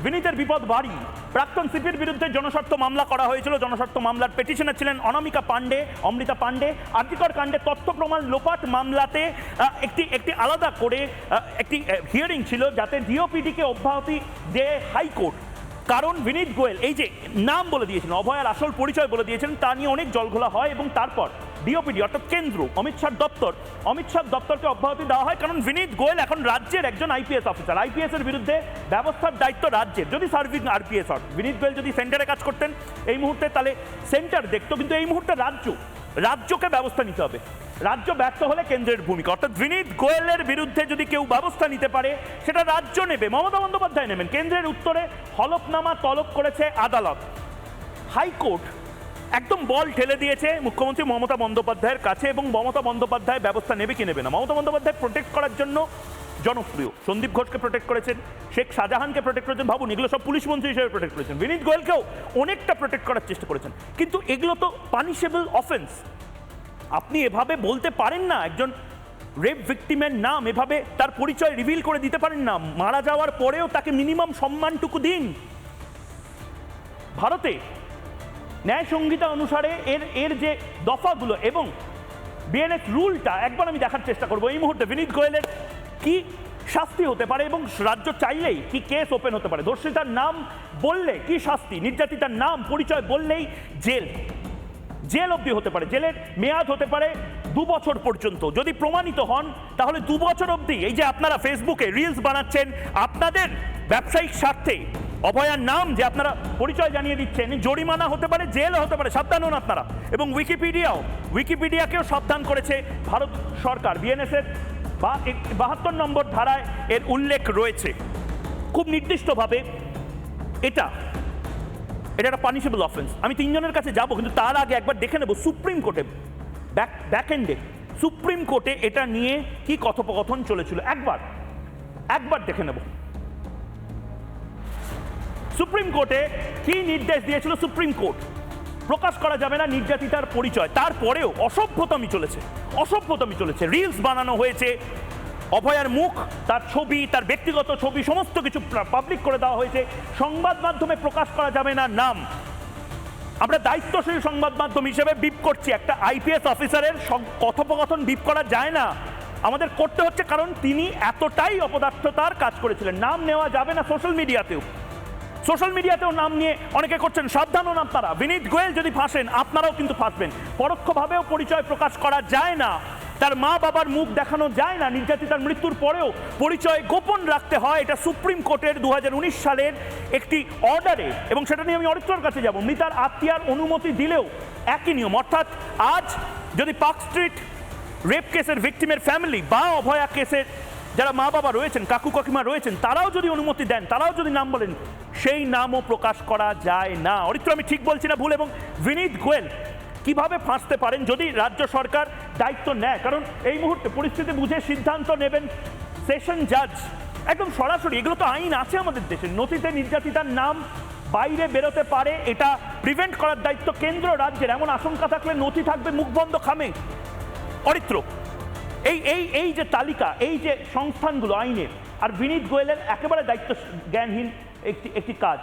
বিনীতের বিপদ বাড়ি। প্রাক্তন সিপির বিরুদ্ধে জনস্বার্থ মামলা করা হয়েছিল। জনস্বার্থ মামলার পেটিশনার ছিলেন অনামিকা পাণ্ডে, অমৃতা পাণ্ডে। আরজিকর কাণ্ডে তথ্য প্রমাণ লোপাট মামলাতে একটি আলাদা করে একটি হিয়ারিং ছিল, যাতে ডিওপিডিকে অব্যাহতি দেয় হাইকোর্ট। কারণ বিনীত গোয়েল এই যে নাম বলে দিয়েছেন, অভয়ার আসল পরিচয় বলে দিয়েছেন, তা নিয়ে অনেক জলঘোলা হয় এবং তারপর ডিওপিডি অর্থাৎ কেন্দ্র, অমিত শাহ দপ্তরকে অব্যাহতি দেওয়া হয়। কারণ বিনীত গোয়েল এখন রাজ্যের একজন আইপিএস অফিসার। আইপিএস এর বিরুদ্ধে ব্যবস্থার দায়িত্ব রাজ্যের। যদি সার্ভিং আরপিএস হন, বিনীত গোয়েল যদি সেন্টারে কাজ করতেন এই মুহূর্তে, তাহলে সেন্টার দেখতো, কিন্তু এই মুহূর্তে রাজ্যকে ব্যবস্থা নিতে হবে। রাজ্য ব্যর্থ হলে কেন্দ্রের ভূমিকা, অর্থাৎ বিনীত গোয়েলের বিরুদ্ধে যদি কেউ ব্যবস্থা নিতে পারে সেটা রাজ্য নেবে, মমতা বন্দ্যোপাধ্যায় নেবেন। কেন্দ্রের উত্তরে হলফনামা তলব করেছে আদালত। হাইকোর্ট একদম বল ঠেলে দিয়েছে মুখ্যমন্ত্রী মমতা বন্দ্যোপাধ্যায়ের কাছে, এবং মমতা বন্দ্যোপাধ্যায় ব্যবস্থা নেবে কি নেবে না। মমতা বন্দ্যোপাধ্যায় প্রোটেক্ট করার জন্য জনপ্রিয়, সন্দীপ ঘোষকে প্রোটেক্ট করেছেন, শেখ শাহজাহানকে প্রোটেক্ট করেছেন, ভাবুন এগুলো সব পুলিশ মন্ত্রী হিসেবে প্রোটেক্ট করেছেন। বিনীত গোয়েলকেও অনেকটা প্রোটেক্ট করার চেষ্টা করেছেন, কিন্তু এগুলো তো পানিশেবল অফেন্স। আপনি এভাবে বলতে পারেন না, একজন রেপ ভিকটিমের নাম এভাবে তার পরিচয় রিভিল করে দিতে পারেন না। মারা যাওয়ার পরেও তাকে মিনিমাম সম্মানটুকু দিন। ভারতে ন্যায় সংহিতা অনুসারে এর যে দফাগুলো এবং বিএনএস রুলটা একবার আমি দেখার চেষ্টা করবো এই মুহূর্তে। বিনীত গোয়েলের কি শাস্তি হতে পারে এবং রাজ্য চাইলেই কি কেস ওপেন হতে পারে। ধর্ষিতার নাম বললে কি শাস্তি, নির্যাতিতার নাম পরিচয় বললেই জেল অবধি হতে পারে। জেলের মেয়াদ হতে পারে 2 বছর পর্যন্ত। যদি প্রমাণিত হন তাহলে 2 বছর অবধি। এই যে আপনারা ফেসবুকে রিলস বানাচ্ছেন আপনাদের ব্যবসায়িক স্বার্থে, অভয়ার নাম যে আপনারা পরিচয় জানিয়ে দিচ্ছেন, জরিমানা হতে পারে, জেল হতে পারে, সাবধান হন আপনারা। এবং উইকিপিডিয়াকেও সাবধান করেছে ভারত সরকার। বিএনএসের 72 নম্বর ধারায় এর উল্লেখ রয়েছে খুব নির্দিষ্টভাবে। এটা একটা পানিশেবল অফেন্স। আমি 3 জনের কাছে যাব, কিন্তু তার আগে একবার দেখে নেব সুপ্রিম কোর্টে, ব্যাকএন্ডে সুপ্রিম কোর্টে এটা নিয়ে কি কথোপকথন চলেছিল। একবার দেখে নেব সুপ্রিম কোর্টে কি নির্দেশ দিয়েছিল। সুপ্রিম কোর্ট প্রকাশ করা যাবে না নির্যাতিতার পরিচয়, তারপরেও অসভ্যতামি চলেছে। রিলস বানানো হয়েছে, অভয়ার মুখ, তার ছবি, তার ব্যক্তিগত ছবি সমস্ত কিছু পাবলিক করে দেওয়া হয়েছে। সংবাদ মাধ্যমে প্রকাশ করা যাবে না নাম। আমরা দায়িত্বশীল সংবাদ মাধ্যম হিসেবে বিপ করছি, একটা আইপিএস অফিসারের কথোপকথন বিপ করা যায় না, আমাদের করতে হচ্ছে, কারণ তিনি এতটাই অপদার্থতার কাজ করেছিলেন। নাম নেওয়া যাবে না সোশ্যাল মিডিয়াতেও নাম নিয়ে অনেকে করছেন, সাবধান হন আপনারা। বিনীত গোয়েল যদি ফাঁসেন আপনারাও কিন্তু ফাঁসবেন। পরোক্ষভাবেও পরিচয় প্রকাশ করা যায় না, তার মা বাবার মুখ দেখানো যায় না, নির্যাতিতার মৃত্যুর পরেও পরিচয় গোপন রাখতে হয়। এটা সুপ্রিম কোর্টের 2019 সালের একটি অর্ডারে, এবং সেটা নিয়ে আমি অরিত্রর কাছে যাব। মৃতার আত্মীয়ার অনুমতি দিলেও একই নিয়ম, অর্থাৎ আজ যদি পার্ক স্ট্রিট রেপ কেসের ভিকটিমের ফ্যামিলি বা অভয়া কেসের যারা মা বাবা রয়েছেন, কাকু কাকিমা রয়েছেন, তারাও যদি অনুমতি দেন, তারাও যদি নাম বলেন, সেই নামও প্রকাশ করা যায় না। অরিত্র, আমি ঠিক বলছি না ভুল? এবং বিনীত গোয়েল কিভাবে ফাঁসতে পারেন যদি রাজ্য সরকার দায়িত্ব নেয়? কারণ এই মুহূর্তে পরিস্থিতি বুঝে সিদ্ধান্ত নেবেন সেশন জাজ, একদম সরাসরি। এগুলো তো আইন আছে আমাদের দেশে, নথিতে নির্যাতিতার নাম বাইরে বেরোতে পারে, এটা প্রিভেন্ট করার দায়িত্ব কেন্দ্র রাজ্যের। এমন আশঙ্কা থাকলে নথি থাকবে মুখ বন্ধ খামে। অরিত্র, এই যে তালিকা, এই যে সংস্থানগুলো আইনের, আর বিনীত গোয়েলের একেবারে দায়িত্ব জ্ঞানহীন একটি কাজ,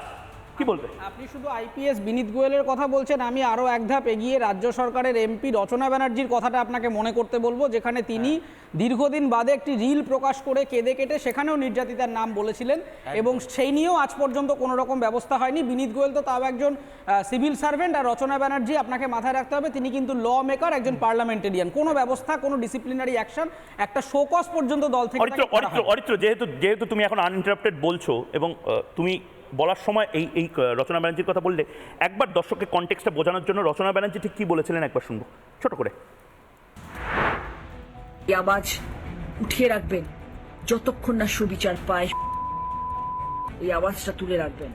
কি বলবে? আপনি শুধু আইপিএস বিনীত গোয়েলের কথা বলছেন, আমি আরও এক ধাপ এগিয়ে রাজ্য সরকারের এমপি রচনা ব্যানার্জির কথাটা আপনাকে মনে করতে বলবো, যেখানে তিনি দীর্ঘদিন বাদে একটি রিল প্রকাশ করে কেঁদে কেটে সেখানেও নির্যাতিতার নাম বলেছিলেন, এবং সেই নিয়েও আজ পর্যন্ত কোনো রকম ব্যবস্থা হয়নি। বিনীত গোয়েল তো তাও একজন সিভিল সার্ভেন্ট, আর রচনা ব্যানার্জি আপনাকে মাথায় রাখতে হবে তিনি কিন্তু ল মেকার, একজন পার্লামেন্টেরিয়ান। কোনো ব্যবস্থা, কোনো ডিসিপ্লিনারি অ্যাকশন, একটা শোকজ পর্যন্ত দল থেকে। অরিত্র, যেহেতু তুমি এখন আনইন্টারাপ্টেড বলছো এবং তুমি বলার সময় এই রচনা ব্যানার্জির কথা বললে, একবার দর্শককে কনটেক্সটটা বোঝানোর জন্য রচনা ব্যানার্জি ঠিক কি বলেছিলেন একবার শুনবো ছোট করে। আওয়াজ উঠিয়ে রাখবেন যতক্ষণ না সুবিচার পায়, এই আওয়াজটা তুলে রাখবেন।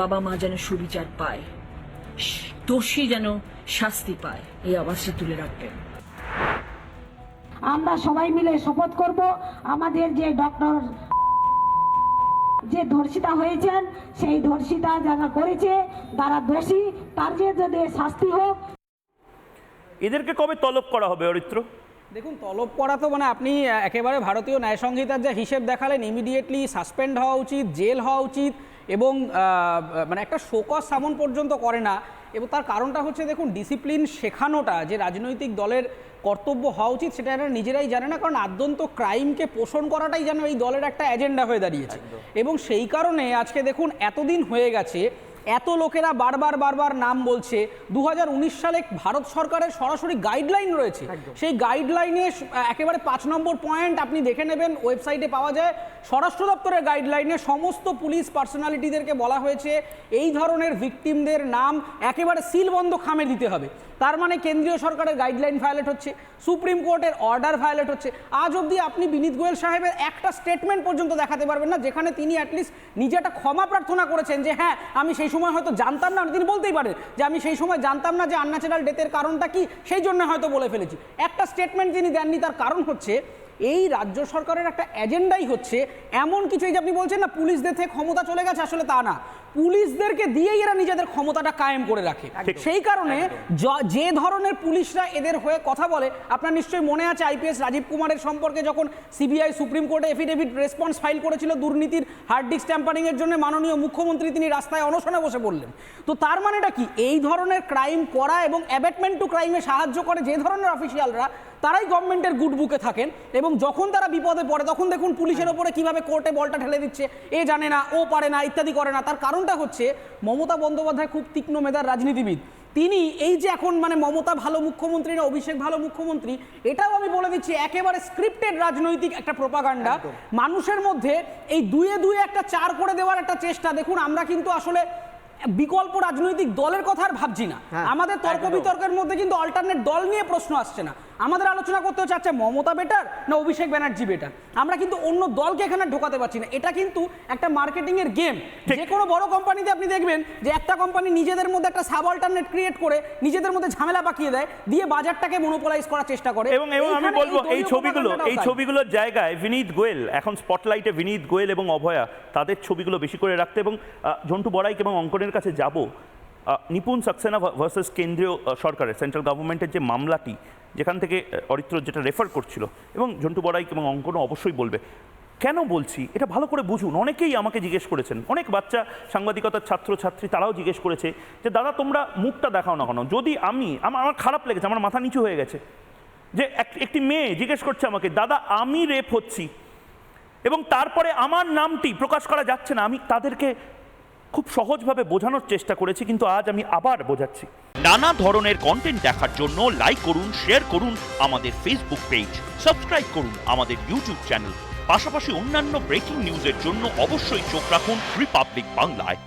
বাবা মা যেন সুবিচার পায়, দোষী যেন শাস্তি পায়, এই আওয়াজটা তুলে রাখবেন। আমরা সবাই মিলে শপথ করব, আমাদের যে ডক্টর যে ধর্ষিতা হয়েছেন, সেই ধর্ষিতা যারা করেছে, তারা দোষী, তার যে যদি শাস্তি হোক। এদেরকে কবে তলব করা হবে অরিত্র? দেখুন, তলব করা তো মানে আপনি একেবারে ভারতীয় ন্যায় সংহিতার যা হিসেব দেখালেন, ইমিডিয়েটলি সাসপেন্ড হওয়া উচিত, জেল হওয়া উচিত, এবং মানে একটা শোকজ সামন পর্যন্ত করে না। এবং তার কারণটা হচ্ছে, দেখুন, ডিসিপ্লিন শেখানোটা যে রাজনৈতিক দলের কর্তব্য হওয়া উচিত সেটা এরা নিজেরাই জানে না, কারণ আদ্যন্ত ক্রাইমকে পোষণ করাটাই যেন এই দলের একটা এজেন্ডা হয়ে দাঁড়িয়েছে। এবং সেই কারণে আজকে দেখুন, এতদিন হয়ে গেছে, এত লোকেরা বারবার নাম বলছে। 2019 সালে ভারত সরকারের সরাসরি গাইডলাইন রয়েছে, সেই গাইডলাইনে একেবারে 5 নম্বর পয়েন্ট আপনি দেখে নেবেন, ওয়েবসাইটে পাওয়া যায়। স্বরাষ্ট্র দপ্তরের গাইডলাইনে সমস্ত পুলিশ পার্সোনালিটিদেরকে বলা হয়েছে এই ধরনের ভিকটিমদের নাম একেবারে সিলবন্ধ খামে দিতে হবে। তার মানে কেন্দ্রীয় সরকারের গাইডলাইন ভায়োলেট হচ্ছে, সুপ্রিম কোর্টের অর্ডার ভায়োলেট হচ্ছে। আজ অবধি আপনি বিনীত গোয়েল সাহেবের একটা স্টেটমেন্ট পর্যন্ত দেখাতে পারবেন না যেখানে তিনি অ্যাটলিস্ট নিজে একটা ক্ষমা প্রার্থনা করেছেন যে হ্যাঁ আমি সেই সময় হয়তো জানতাম না। তিনি বলতেই পারেন যে আমি সেই সময় জানতাম না যে আনন্যাচারাল ডেথের কারণটা কি, সেই জন্য হয়তো বলে ফেলেছি। একটা স্টেটমেন্ট তিনি দেননি, তার কারণ হচ্ছে এই রাজ্য সরকারের একটা এজেন্ডাই হচ্ছে এমন কিছু, এই যে আপনি বলছেন না পুলিশদের থেকে ক্ষমতা চলে গেছে, আসলে তা না, পুলিশদেরকে দিয়েই এরা নিজেদের ক্ষমতাটা কায়েম করে রাখে। সেই কারণে যে ধরনের পুলিশরা এদের হয়ে কথা বলে, আপনার নিশ্চয়ই মনে আছে আইপিএস রাজীব কুমারের সম্পর্কে যখন সিবিআই সুপ্রিম কোর্টে এফিডেভিট রেসপন্স ফাইল করেছিল দুর্নীতির হার্ড ডিস্ক ট্যাম্পারিং এর জন্য, মাননীয় মুখ্যমন্ত্রী তিনি রাস্তায় অনশনে বসে পড়লেন। তো তার মানেটা কি, এই ধরনের ক্রাইম করা এবং অ্যাবেটমেন্ট টু ক্রাইমে সাহায্য করে যে ধরনের অফিসিয়ালরা, তারাই গভর্নমেন্টের গুড বুকে থাকেন। এবং যখন তারা বিপদে পড়ে তখন দেখুন পুলিশের ওপরে কিভাবে কোর্টে বলটা ঠেলে দিচ্ছে, এ জানে না, ও পারে না, ইত্যাদি করে না। তার কারণটা হচ্ছে মমতা বন্দ্যোপাধ্যায় খুব তীক্ষ্ণ মেধার রাজনীতিবিদ। তিনি এই যে এখন মানে মমতা ভালো মুখ্যমন্ত্রী না অভিষেক ভালো মুখ্যমন্ত্রী, এটাও আমি বলে দিচ্ছি একেবারে স্ক্রিপ্টেড রাজনৈতিক একটা প্রোপাগান্ডা। মানুষের মধ্যে এই দুয়ে দুয়ে একটা 4 করে দেওয়ার একটা চেষ্টা। দেখুন, আমরা কিন্তু আসলে বিকল্প রাজনৈতিক দলের কথা আর ভাবছি না। আমাদের তর্ক বিতর্কের মধ্যে কিন্তু অল্টারনেট দল নিয়ে প্রশ্ন আসছে না। আমাদের আলোচনা করতে হচ্ছে আচ্ছা মমতা বেটার না অভিষেক ব্যানার্জি বেটার। আমরা কিন্তু অন্য দলকে এখানে ঢোকাতে পারছি না। এটা কিন্তু একটা মার্কেটিং এর গেম। যে কোনো বড় কোম্পানিতে আপনি দেখবেন যে একটা কোম্পানি নিজেদের মধ্যে একটা সাব অল্টারনেট ক্রিয়েট করে নিজেদের মধ্যে ঝামেলা পাকিয়ে দেয়, দিয়ে বাজারটাকে মনোপলাইজ করার চেষ্টা করে। এবং আমি বলবো এই ছবিগুলোর জায়গায় বিনীত গোয়েল, এখন স্পটলাইটে বিনীত গোয়েল এবং অভয়া, তাদের ছবিগুলো বেশি করে রাখতে। এবং ঝন্টু বড়াইক এবং অঙ্কনের কাছে যাব, নিপুণ সাক্সেনা ভার্সেস কেন্দ্রীয় সরকারের সেন্ট্রাল গভর্নমেন্টের যে মামলাটি, যেখান থেকে অরিত্র যেটা রেফার করছিল, এবং ঝন্টু বড়াইক এবং অঙ্কনও অবশ্যই বলবে কেন বলছি এটা ভালো করে বুঝুন। অনেকেই আমাকে জিজ্ঞেস করেছেন, অনেক বাচ্চা সাংবাদিকতার ছাত্রছাত্রী তারাও জিজ্ঞেস করেছে যে দাদা তোমরা মুখটা দেখাও না কেন। যদি আমার খারাপ লেগেছে, আমার মাথা নিচু হয়ে গেছে যে একটি মেয়ে জিজ্ঞেস করছে আমাকে, দাদা আমি রেপ হচ্ছি এবং তারপরে আমার নামটি প্রকাশ করা যাচ্ছে না। আমি তাদেরকে খুব সহজভাবে বোঝানোর চেষ্টা করেছি, কিন্তু আজ আমি আবার বোঝাচ্ছি। নানা ধরনের কন্টেন্ট দেখার জন্য লাইক করুন, শেয়ার করুন আমাদের ফেসবুক পেজ, সাবস্ক্রাইব করুন আমাদের ইউটিউব চ্যানেল। পাশাপাশি অন্যান্য ব্রেকিং নিউজের জন্য অবশ্যই চোখ রাখুন রিপাবলিক বাংলায়।